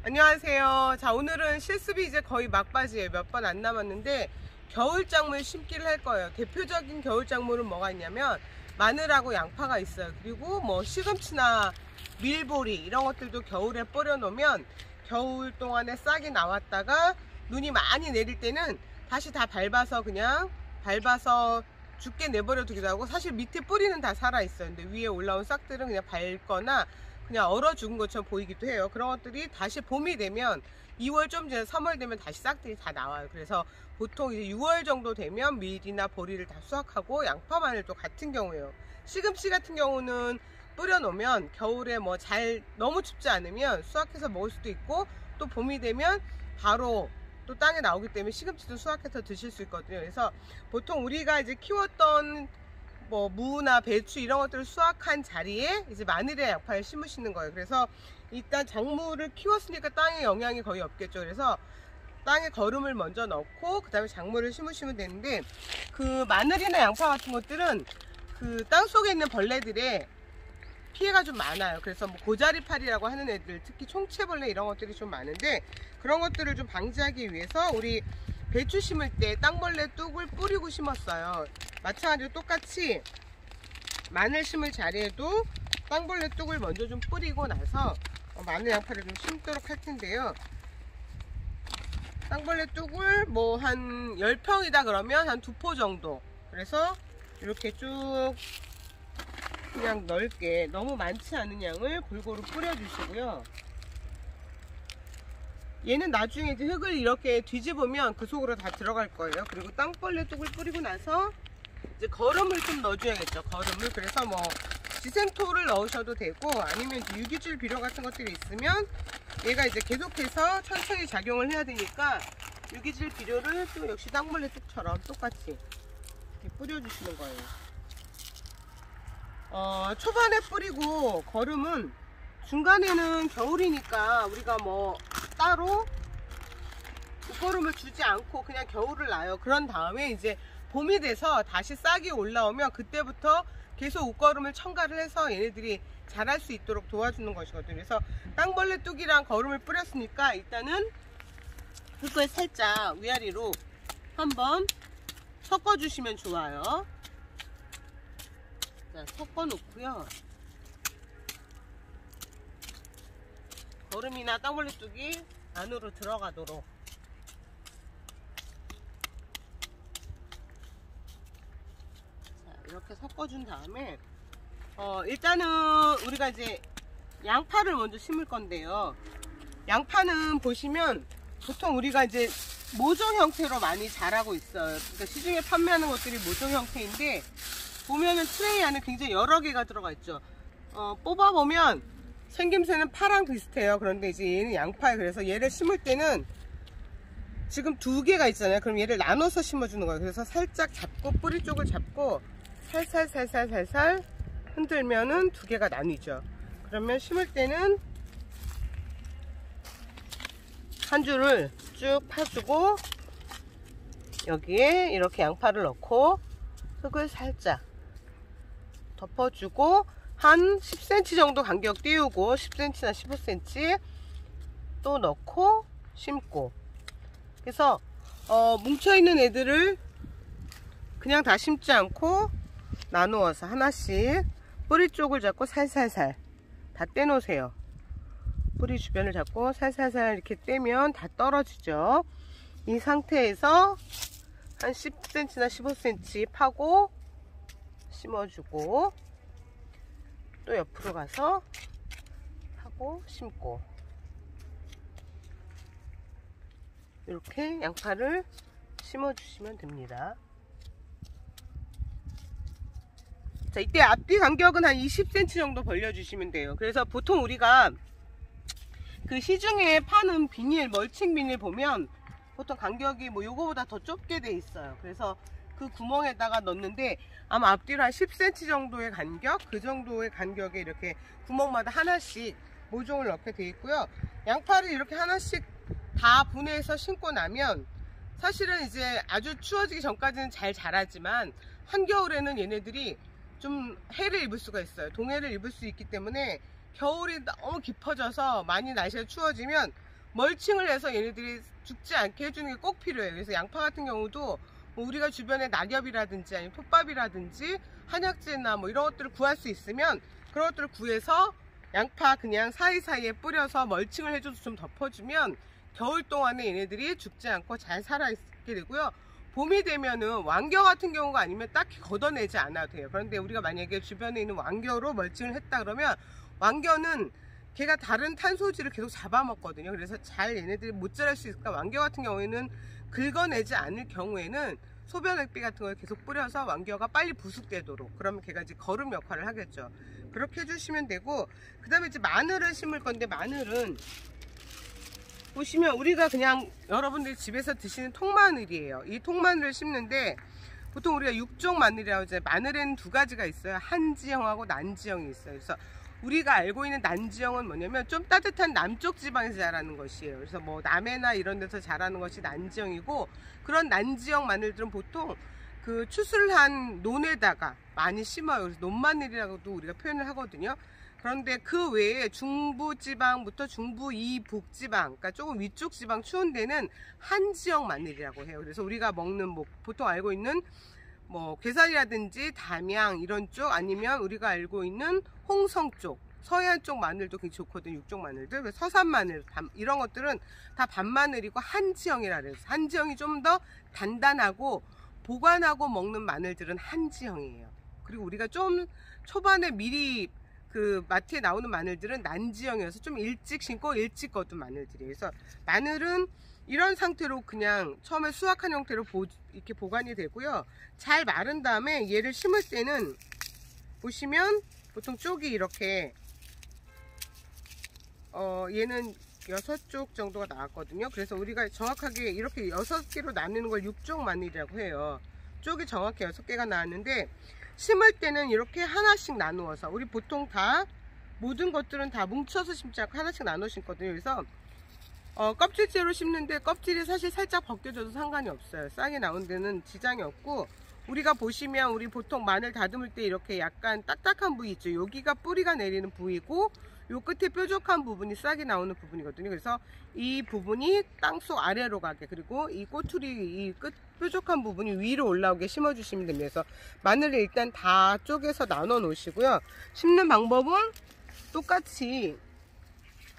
안녕하세요. 자, 오늘은 실습이 이제 거의 막바지예요. 몇 번 안 남았는데 겨울작물 심기를 할 거예요. 대표적인 겨울작물은 뭐가 있냐면 마늘하고 양파가 있어요. 그리고 뭐 시금치나 밀보리 이런 것들도 겨울에 뿌려 놓으면 겨울 동안에 싹이 나왔다가 눈이 많이 내릴 때는 다시 다 밟아서 그냥 죽게 내버려 두기도 하고, 사실 밑에 뿌리는 다 살아 있어요. 근데 위에 올라온 싹들은 그냥 밟거나 그냥 얼어 죽은 것처럼 보이기도 해요. 그런 것들이 다시 봄이 되면 2월 좀 전에 3월 되면 다시 싹들이 다 나와요. 그래서 보통 이제 6월 정도 되면 밀이나 보리를 다 수확하고, 양파, 마늘도 같은 경우예요. 시금치 같은 경우는 뿌려 놓으면 겨울에 뭐 잘 너무 춥지 않으면 수확해서 먹을 수도 있고, 또 봄이 되면 바로 또 땅에 나오기 때문에 시금치도 수확해서 드실 수 있거든요. 그래서 보통 우리가 이제 키웠던 뭐 무나 배추 이런 것들을 수확한 자리에 이제 마늘이나 양파를 심으시는 거예요. 그래서 일단 작물을 키웠으니까 땅에 영향이 거의 없겠죠. 그래서 땅에 거름을 먼저 넣고 그 다음에 작물을 심으시면 되는데, 그 마늘이나 양파 같은 것들은 그 땅 속에 있는 벌레들의 피해가 좀 많아요. 그래서 뭐 고자리파리라고 하는 애들, 특히 총채벌레 이런 것들이 좀 많은데, 그런 것들을 좀 방지하기 위해서 우리 배추 심을 때 땅벌레 뚝을 뿌리고 심었어요. 마찬가지로 똑같이 마늘 심을 자리에도 땅벌레 뚝을 먼저 좀 뿌리고 나서 마늘 양파를 좀 심도록 할 텐데요. 땅벌레 뚝을 뭐 한 10평이다 그러면 한 2포 정도, 그래서 이렇게 쭉 그냥 넓게, 너무 많지 않은 양을 골고루 뿌려주시고요. 얘는 나중에 이제 흙을 이렇게 뒤집으면 그 속으로 다 들어갈 거예요. 그리고 땅벌레 뚝을 뿌리고 나서 이제 거름을 좀 넣어줘야겠죠. 거름을. 그래서 뭐 지생토를 넣으셔도 되고, 아니면 이제 유기질 비료 같은 것들이 있으면 얘가 이제 계속해서 천천히 작용을 해야 되니까 유기질 비료를 또 역시 땅벌레 뚝처럼 똑같이 이렇게 뿌려주시는 거예요. 초반에 뿌리고 거름은 중간에는 겨울이니까 우리가 뭐 따로 웃거름을 주지 않고 그냥 겨울을 놔요. 그런 다음에 이제 봄이 돼서 다시 싹이 올라오면 그때부터 계속 웃거름을 첨가를 해서 얘네들이 자랄 수 있도록 도와주는 것이거든요. 그래서 땅벌레 뚝이랑 거름을 뿌렸으니까 일단은 흙을 살짝 위아래로 한번 섞어 주시면 좋아요. 자, 섞어 놓고요. 거름이나 땅벌레 뚝이 안으로 들어가도록. 자, 이렇게 섞어준 다음에 일단은 우리가 이제 양파를 먼저 심을 건데요. 양파는 보시면 보통 우리가 이제 모종 형태로 많이 자라고 있어요. 그러니까 시중에 판매하는 것들이 모종 형태인데, 보면은 트레이 안에 굉장히 여러 개가 들어가 있죠. 뽑아보면 생김새는 파랑 비슷해요. 그런데 이제 얘는 양파예요. 그래서 얘를 심을 때는 지금 2개가 있잖아요. 그럼 얘를 나눠서 심어주는 거예요. 그래서 살짝 잡고, 뿌리 쪽을 잡고 살살 흔들면은 2개가 나뉘죠. 그러면 심을 때는 한 줄을 쭉 파주고 여기에 이렇게 양파를 넣고 흙을 살짝 덮어주고 한 10cm 정도 간격 띄우고 10cm나 15cm 또 넣고 심고. 그래서 뭉쳐있는 애들을 그냥 다 심지 않고 나누어서 하나씩 뿌리 쪽을 잡고 살살살 다 떼놓으세요. 뿌리 주변을 잡고 살살살 이렇게 떼면 다 떨어지죠. 이 상태에서 한 10cm나 15cm 파고 심어주고, 또 옆으로 가서 하고 심고, 이렇게 양파를 심어주시면 됩니다. 자, 이때 앞뒤 간격은 한 20cm 정도 벌려주시면 돼요. 그래서 보통 우리가 그 시중에 파는 비닐, 멀칭 비닐 보면 보통 간격이 뭐 요거보다 더 좁게 돼 있어요. 그래서 그 구멍에다가 넣는데 아마 앞뒤로 한 10cm 정도의 간격, 그 정도의 간격에 이렇게 구멍마다 하나씩 모종을 넣게 돼 있고요. 양파를 이렇게 하나씩 다 분해해서 심고 나면 사실은 이제 아주 추워지기 전까지는 잘 자라지만 한겨울에는 얘네들이 좀 해를 입을 수가 있어요. 동해를 입을 수 있기 때문에 겨울이 너무 깊어져서 많이 날씨가 추워지면 멀칭을 해서 얘네들이 죽지 않게 해주는 게 꼭 필요해요. 그래서 양파 같은 경우도 뭐 우리가 주변에 낙엽이라든지 아니면 톱밥이라든지 한약재나 뭐 이런 것들을 구할 수 있으면 그런 것들을 구해서 양파 그냥 사이사이에 뿌려서 멀칭을 해줘서 좀 덮어주면 겨울 동안에 얘네들이 죽지 않고 잘 살아있게 되고요. 봄이 되면은 왕겨 같은 경우가 아니면 딱히 걷어내지 않아도 돼요. 그런데 우리가 만약에 주변에 있는 왕겨로 멀칭을 했다 그러면 왕겨는 걔가 다른 탄소지를 계속 잡아먹거든요. 그래서 잘 얘네들이 못 자랄 수 있으니까 왕겨 같은 경우에는 긁어내지 않을 경우에는 소변액비 같은 걸 계속 뿌려서 왕겨가 빨리 부숙되도록, 그러면 걔가 이제 거름 역할을 하겠죠. 그렇게 해주시면 되고, 그 다음에 이제 마늘을 심을 건데, 마늘은 보시면 우리가 그냥 여러분들이 집에서 드시는 통마늘이에요. 이 통마늘을 심는데 보통 우리가 육종 마늘이라고 하죠. 마늘에는 두 가지가 있어요. 한지형하고 난지형이 있어요. 그래서 우리가 알고 있는 난지형은 뭐냐면 좀 따뜻한 남쪽 지방에서 자라는 것이에요. 그래서 뭐 남해나 이런 데서 자라는 것이 난지형이고, 그런 난지형 마늘들은 보통 그 추술한 논에다가 많이 심어요. 그래서 논마늘이라고도 우리가 표현을 하거든요. 그런데 그 외에 중부지방부터 중부 이북지방, 그러니까 조금 위쪽 지방 추운 데는 한지형 마늘이라고 해요. 그래서 우리가 먹는 뭐 보통 알고 있는 뭐 괴산이라든지 담양 이런 쪽, 아니면 우리가 알고 있는 홍성 쪽, 서해안 쪽 마늘도 굉장히 좋거든요. 육종 마늘들. 서산 마늘 이런 것들은 다 밤마늘이고 한지형이라 그래요. 한지형이 좀 더 단단하고 보관하고 먹는 마늘들은 한지형이에요. 그리고 우리가 좀 초반에 미리 그 마트에 나오는 마늘들은 난지형이어서 좀 일찍 심고 일찍 거둔 마늘들이에요. 그래서 마늘은 이런 상태로 그냥 처음에 수확한 형태로 이렇게 보관이 되고요. 잘 마른 다음에 얘를 심을 때는 보시면 보통 쪽이 이렇게 얘는 6쪽 정도가 나왔거든요. 그래서 우리가 정확하게 이렇게 6개로 나누는 걸 육종 마늘이라고 해요. 쪽이 정확히 6개가 나왔는데, 심을 때는 이렇게 하나씩 나누어서, 우리 보통 다 모든 것들은 다 뭉쳐서 심지 않고 하나씩 나눠 심거든요. 그래서 껍질째로 심는데 껍질이 사실 살짝 벗겨져도 상관이 없어요. 싹이 나온 데는 지장이 없고, 우리가 보시면 우리 보통 마늘 다듬을 때 이렇게 약간 딱딱한 부위 있죠. 여기가 뿌리가 내리는 부위고, 요 끝에 뾰족한 부분이 싹이 나오는 부분이거든요. 그래서 이 부분이 땅속 아래로 가게, 그리고 이 꼬투리 이 끝 뾰족한 부분이 위로 올라오게 심어 주시면 됩니다. 그래서 마늘을 일단 다 쪼개서 나눠 놓으시고요. 심는 방법은 똑같이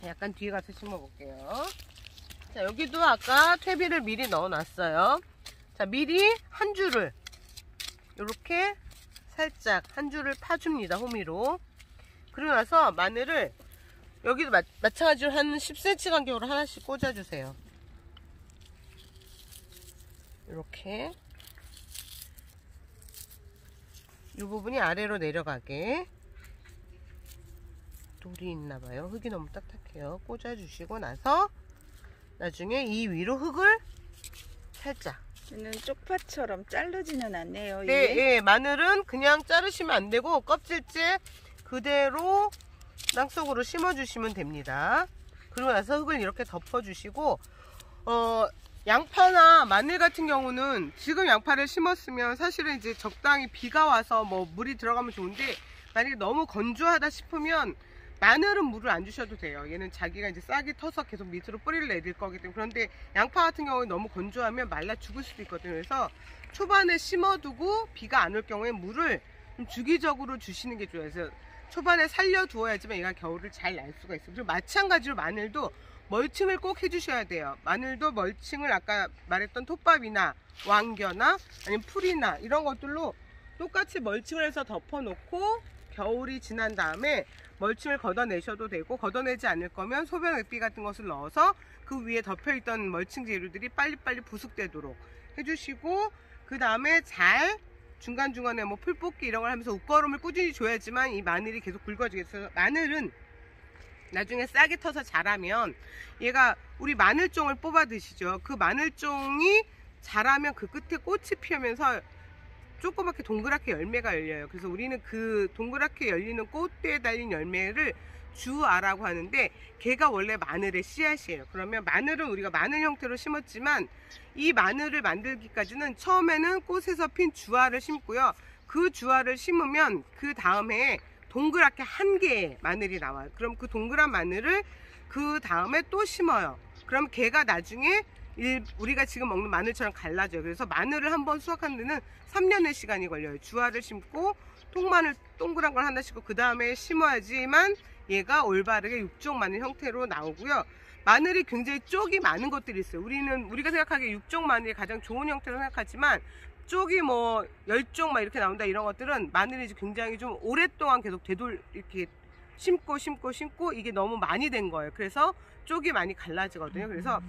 약간 뒤에 가서 심어 볼게요. 자, 여기도 아까 퇴비를 미리 넣어 놨어요. 자, 미리 한 줄을 이렇게 살짝 한 줄을 파줍니다. 호미로. 그러고 나서 마늘을 여기도 마찬가지로 한 10cm 간격으로 하나씩 꽂아주세요. 이렇게 이 부분이 아래로 내려가게. 돌이 있나봐요. 흙이 너무 딱딱해요. 꽂아주시고 나서 나중에 이 위로 흙을 살짝, 얘는 쪽파처럼 자르지는 않네요. 네, 예, 마늘은 그냥 자르시면 안 되고 껍질째 그대로 땅속으로 심어주시면 됩니다. 그러고 나서 흙을 이렇게 덮어주시고, 양파나 마늘 같은 경우는 지금 양파를 심었으면 사실은 이제 적당히 비가 와서 뭐 물이 들어가면 좋은데, 만약에 너무 건조하다 싶으면 마늘은 물을 안 주셔도 돼요. 얘는 자기가 이제 싹이 터서 계속 밑으로 뿌리를 내릴 거기 때문에. 그런데 양파 같은 경우는 너무 건조하면 말라 죽을 수도 있거든요. 그래서 초반에 심어두고 비가 안 올 경우에 물을 좀 주기적으로 주시는 게 좋아요. 그래서 초반에 살려두어야지만 얘가 겨울을 잘 날 수가 있어요. 그리고 마찬가지로 마늘도 멀칭을 꼭 해주셔야 돼요. 마늘도 멀칭을 아까 말했던 톱밥이나 왕겨나 아니면 풀이나 이런 것들로 똑같이 멀칭을 해서 덮어놓고 겨울이 지난 다음에 멀칭을 걷어내셔도 되고, 걷어내지 않을 거면 소변 액비 같은 것을 넣어서 그 위에 덮여있던 멀칭 재료들이 빨리빨리 부숙되도록 해주시고, 그 다음에 잘 중간중간에 뭐 풀 뽑기 이런 걸 하면서 웃거름을 꾸준히 줘야지만 이 마늘이 계속 굵어지겠어요. 마늘은 나중에 싹이 터서 자라면 얘가 우리 마늘종을 뽑아 드시죠. 그 마늘종이 자라면 그 끝에 꽃이 피우면서 조그맣게 동그랗게 열매가 열려요. 그래서 우리는 그 동그랗게 열리는 꽃대에 달린 열매를 주아라고 하는데, 걔가 원래 마늘의 씨앗이에요. 그러면 마늘은 우리가 마늘 형태로 심었지만 이 마늘을 만들기까지는 처음에는 꽃에서 핀 주아를 심고요. 그 주아를 심으면 그 다음에 동그랗게 한 개의 마늘이 나와요. 그럼 그 동그란 마늘을 그 다음에 또 심어요. 그럼 걔가 나중에 우리가 지금 먹는 마늘처럼 갈라져요. 그래서 마늘을 한번 수확하는 데는 3년의 시간이 걸려요. 주화를 심고 통마늘 동그란 걸 하나 심고 그 다음에 심어야지만 얘가 올바르게 육종 마늘 형태로 나오고요. 마늘이 굉장히 쪽이 많은 것들이 있어요. 우리가 생각하기에 육종 마늘이 가장 좋은 형태로 생각하지만 쪽이 뭐 10종 막 이렇게 나온다 이런 것들은 마늘이 굉장히 좀 오랫동안 계속 이렇게 심고 이게 너무 많이 된 거예요. 그래서 쪽이 많이 갈라지거든요. 그래서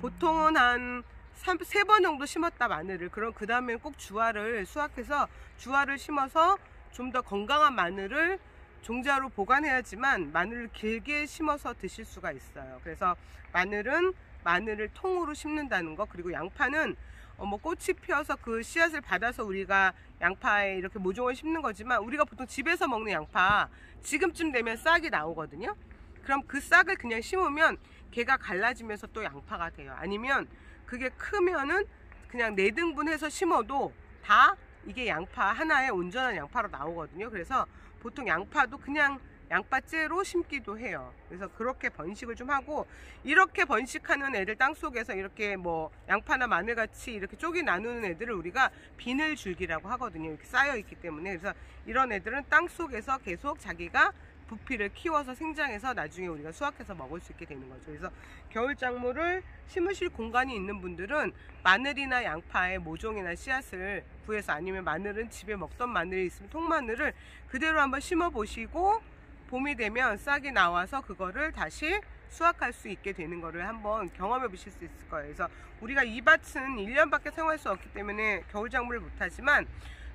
보통은 한 3번 정도 심었다 마늘을. 그럼 그 다음에는 꼭 주화를 수확해서 주화를 심어서 좀 더 건강한 마늘을 종자로 보관해야지만 마늘을 길게 심어서 드실 수가 있어요. 그래서 마늘은 마늘을 통으로 심는다는 거. 그리고 양파는 뭐 꽃이 피어서 그 씨앗을 받아서 우리가 양파에 이렇게 모종을 심는 거지만 우리가 보통 집에서 먹는 양파 지금쯤 되면 싹이 나오거든요. 그럼 그 싹을 그냥 심으면 걔가 갈라지면서 또 양파가 돼요. 아니면 그게 크면은 그냥 4등분해서 심어도 다 이게 양파 하나의 온전한 양파로 나오거든요. 그래서 보통 양파도 그냥 양파째로 심기도 해요. 그래서 그렇게 번식을 좀 하고, 이렇게 번식하는 애들 땅속에서 이렇게 뭐 양파나 마늘같이 이렇게 쪽이 나누는 애들을 우리가 비늘줄기라고 하거든요. 이렇게 쌓여 있기 때문에. 그래서 이런 애들은 땅속에서 계속 자기가 부피를 키워서 생장해서 나중에 우리가 수확해서 먹을 수 있게 되는 거죠. 그래서 겨울작물을 심으실 공간이 있는 분들은 마늘이나 양파의 모종이나 씨앗을 구해서, 아니면 마늘은 집에 먹던 마늘이 있으면 통마늘을 그대로 한번 심어 보시고 봄이 되면 싹이 나와서 그거를 다시 수확할 수 있게 되는 거를 한번 경험해 보실 수 있을 거예요. 그래서 우리가 이 밭은 1년밖에 사용할 수 없기 때문에 겨울작물을 못하지만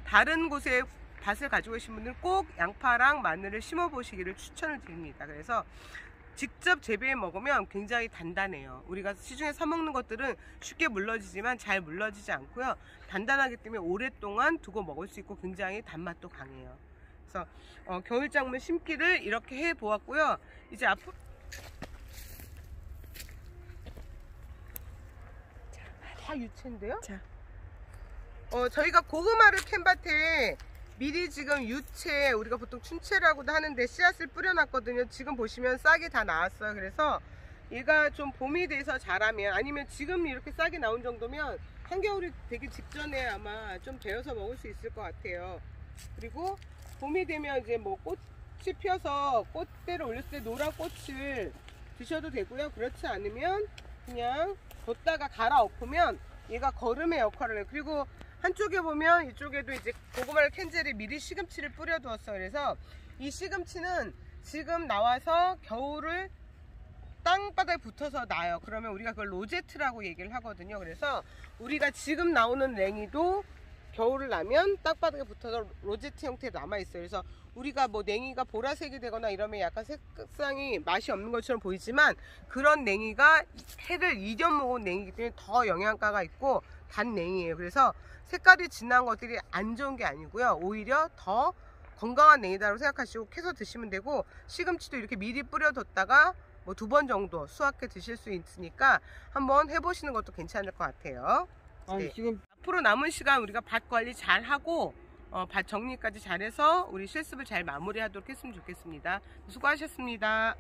다른 곳에 밭을 가지고 계신 분들은 꼭 양파랑 마늘을 심어 보시기를 추천을 드립니다. 그래서 직접 재배해 먹으면 굉장히 단단해요. 우리가 시중에 사 먹는 것들은 쉽게 물러지지만 잘 물러지지 않고요. 단단하기 때문에 오랫동안 두고 먹을 수 있고 굉장히 단맛도 강해요. 그래서 겨울작물 심기를 이렇게 해 보았고요. 이제 앞으로 다 유채인데요. 자. 저희가 고구마를 캔 밭에 미리 지금 유채, 우리가 보통 춘채라고도 하는데 씨앗을 뿌려놨거든요. 지금 보시면 싹이 다 나왔어요. 그래서 얘가 좀 봄이 돼서 자라면, 아니면 지금 이렇게 싹이 나온 정도면 한겨울이 되기 직전에 아마 좀 되어서 먹을 수 있을 것 같아요. 그리고 봄이 되면 이제 뭐 꽃이 피어서 꽃대를 올렸을 때 노란 꽃을 드셔도 되고요. 그렇지 않으면 그냥 뒀다가 갈아엎으면 얘가 거름의 역할을 해요. 그리고 한쪽에 보면 이쪽에도 이제 고구마를 캔 재를 미리 시금치를 뿌려두었어요. 그래서 이 시금치는 지금 나와서 겨울을 땅바닥에 붙어서 나요. 그러면 우리가 그걸 로제트라고 얘기를 하거든요. 그래서 우리가 지금 나오는 냉이도 겨울을 나면 땅바닥에 붙어서 로제트 형태로 남아있어요. 그래서 우리가 뭐 냉이가 보라색이 되거나 이러면 약간 색상이 맛이 없는 것처럼 보이지만, 그런 냉이가 해를 이겨먹은 냉이기 때문에 더 영양가가 있고 단 냉이에요. 그래서 색깔이 진한 것들이 안 좋은 게 아니고요. 오히려 더 건강한 냉이다라고 생각하시고 캐서 드시면 되고, 시금치도 이렇게 미리 뿌려뒀다가 뭐 2번 정도 수확해 드실 수 있으니까 한번 해보시는 것도 괜찮을 것 같아요. 아니, 네. 지금 앞으로 남은 시간 우리가 밭 관리 잘 하고 밭 정리까지 잘해서 우리 실습을 잘 마무리하도록 했으면 좋겠습니다. 수고하셨습니다.